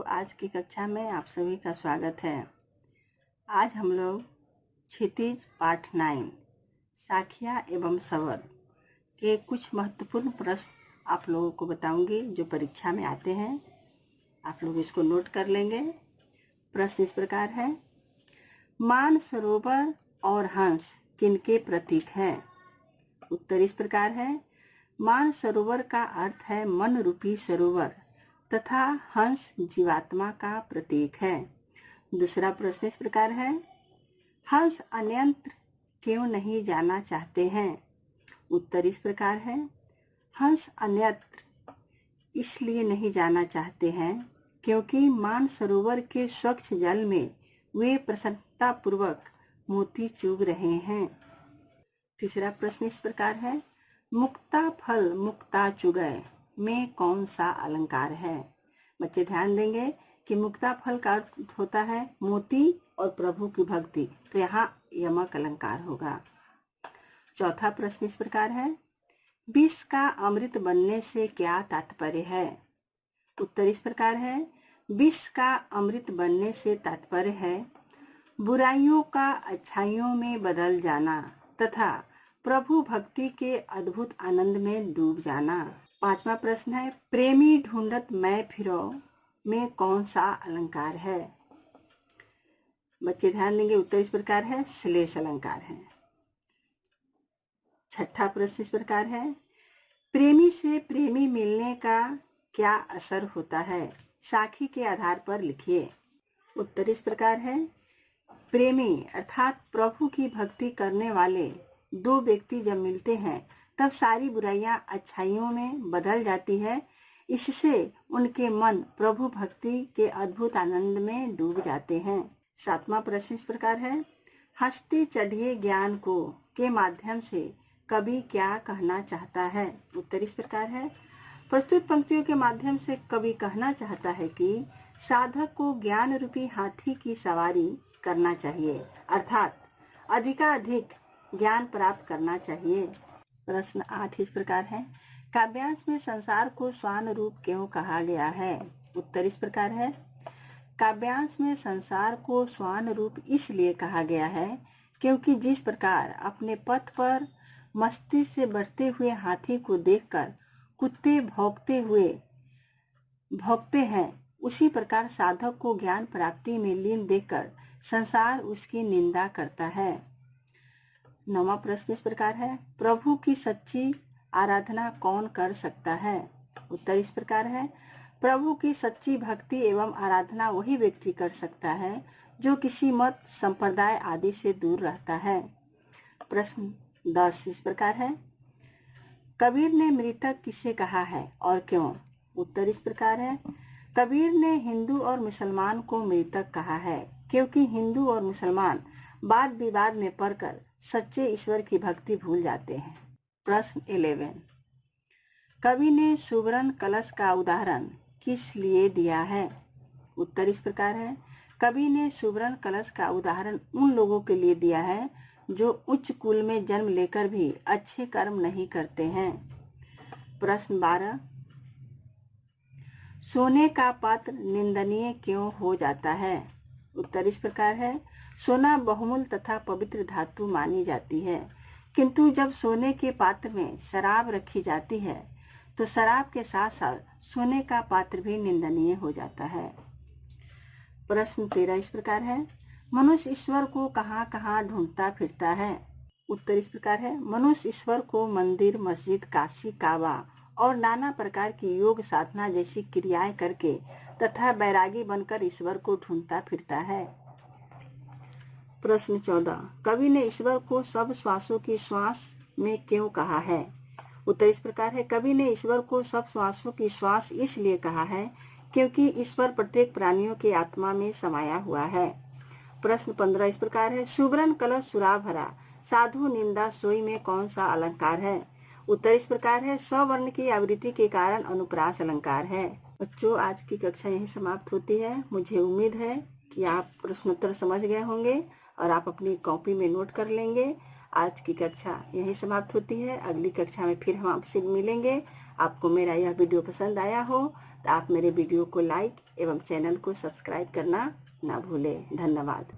आज की कक्षा में आप सभी का स्वागत है। आज हम लोग क्षितिज पाठ 9 साखिया एवं शब्द के कुछ महत्वपूर्ण प्रश्न आप लोगों को बताऊंगी जो परीक्षा में आते हैं। आप लोग इसको नोट कर लेंगे। प्रश्न इस प्रकार है, मानसरोवर और हंस किनके प्रतीक हैं? उत्तर इस प्रकार है, मानसरोवर का अर्थ है मन रूपी सरोवर तथा हंस जीवात्मा का प्रतीक है। दूसरा प्रश्न इस प्रकार है, हंस अन्यत्र क्यों नहीं जाना चाहते हैं? उत्तर इस प्रकार है, हंस अन्यत्र इसलिए नहीं जाना चाहते हैं क्योंकि मानसरोवर के स्वच्छ जल में वे प्रसन्नता पूर्वक मोती चुग रहे हैं। तीसरा प्रश्न इस प्रकार है, मुक्ता फल मुक्ता चुगय में कौन सा अलंकार है? बच्चे ध्यान देंगे कि मुक्ता फल का अर्थ होता है मोती और प्रभु की भक्ति, तो यहाँ यमक अलंकार होगा। चौथा प्रश्न इस प्रकार है, विष का अमृत बनने से क्या तात्पर्य है? उत्तर इस प्रकार है, विष का अमृत बनने से तात्पर्य है बुराइयों का अच्छाइयों में बदल जाना तथा प्रभु भक्ति के अद्भुत आनंद में डूब जाना। पांचवा प्रश्न है, प्रेमी ढूंढत मैं फिरो में कौन सा अलंकार है? बच्चे ध्यान देंगे, उत्तर इस प्रकार है, श्लेष अलंकार है। छठा प्रश्न इस प्रकार है, प्रेमी से प्रेमी मिलने का क्या असर होता है? साखी के आधार पर लिखिए। उत्तर इस प्रकार है, प्रेमी अर्थात प्रभु की भक्ति करने वाले दो व्यक्ति जब मिलते हैं तब सारी बुराइयां अच्छाइयों में बदल जाती है। इससे उनके मन प्रभु भक्ति के अद्भुत आनंद में डूब जाते हैं। सातवां प्रश्न इस प्रकार है, हंसते चढ़िए ज्ञान को के माध्यम से कवि क्या कहना चाहता है? उत्तर इस प्रकार है, प्रस्तुत पंक्तियों के माध्यम से कवि कहना चाहता है कि साधक को ज्ञान रूपी हाथी की सवारी करना चाहिए, अर्थात अधिकाधिक ज्ञान प्राप्त करना चाहिए। प्रश्न 8 इस प्रकार है, काव्यांश में संसार को श्वान रूप क्यों कहा गया है? उत्तर इस प्रकार है, काव्यांश में संसार को श्वान रूप इसलिए कहा गया है क्योंकि जिस प्रकार अपने पथ पर मस्ती से बढ़ते हुए हाथी को देखकर कुत्ते भौंकते हैं, उसी प्रकार साधक को ज्ञान प्राप्ति में लीन देखकर संसार उसकी निंदा करता है। नौवां प्रश्न इस प्रकार है, प्रभु की सच्ची आराधना कौन कर सकता है? उत्तर इस प्रकार है, प्रभु की सच्ची भक्ति एवं आराधना वही व्यक्ति कर सकता है जो किसी मत संप्रदाय आदि से दूर रहता है। प्रश्न 10 इस प्रकार है, कबीर ने मृतक किसे कहा है और क्यों? उत्तर इस प्रकार है, कबीर ने हिंदू और मुसलमान को मृतक कहा है क्योंकि हिंदू और मुसलमान वाद विवाद में पड़कर सच्चे ईश्वर की भक्ति भूल जाते हैं। प्रश्न 11, कवि ने सुवर्ण कलश का उदाहरण किस लिए दिया है? उत्तर इस प्रकार है, कवि ने सुवर्ण कलश का उदाहरण उन लोगों के लिए दिया है जो उच्च कुल में जन्म लेकर भी अच्छे कर्म नहीं करते हैं। प्रश्न 12, सोने का पात्र निंदनीय क्यों हो जाता है? उत्तर इस प्रकार है, सोना बहुमूल्य तथा पवित्र धातु मानी जाती है, किंतु जब सोने के पात्र में शराब रखी जाती है तो शराब के साथ साथ सोने का पात्र भी निंदनीय हो जाता है। प्रश्न 13 इस प्रकार है, मनुष्य ईश्वर को कहाँ कहाँ ढूंढता फिरता है? उत्तर इस प्रकार है, मनुष्य ईश्वर को मंदिर, मस्जिद, काशी, काबा और नाना प्रकार की योग साधना जैसी क्रियाएं करके तथा बैरागी बनकर ईश्वर को ढूंढता फिरता है। प्रश्न 14, कवि ने ईश्वर को सब श्वासों की श्वास में क्यों कहा है? उत्तर इस प्रकार है, कवि ने ईश्वर को सब श्वासों की श्वास इसलिए कहा है क्योंकि ईश्वर प्रत्येक प्राणियों की आत्मा में समाया हुआ है। प्रश्न 15 इस प्रकार है, सुवर्ण कलश सुरा भरा साधु निंदा सोई में कौन सा अलंकार है? उत्तर इस प्रकार है, स्वर्ण की आवृत्ति के कारण अनुप्रास अलंकार है। बच्चों, आज की कक्षा यही समाप्त होती है। मुझे उम्मीद है कि आप प्रश्नोत्तर समझ गए होंगे और आप अपनी कॉपी में नोट कर लेंगे। आज की कक्षा यहीं समाप्त होती है। अगली कक्षा में फिर हम आपसे मिलेंगे। आपको मेरा यह वीडियो पसंद आया हो तो आप मेरे वीडियो को लाइक एवं चैनल को सब्सक्राइब करना ना भूलें। धन्यवाद।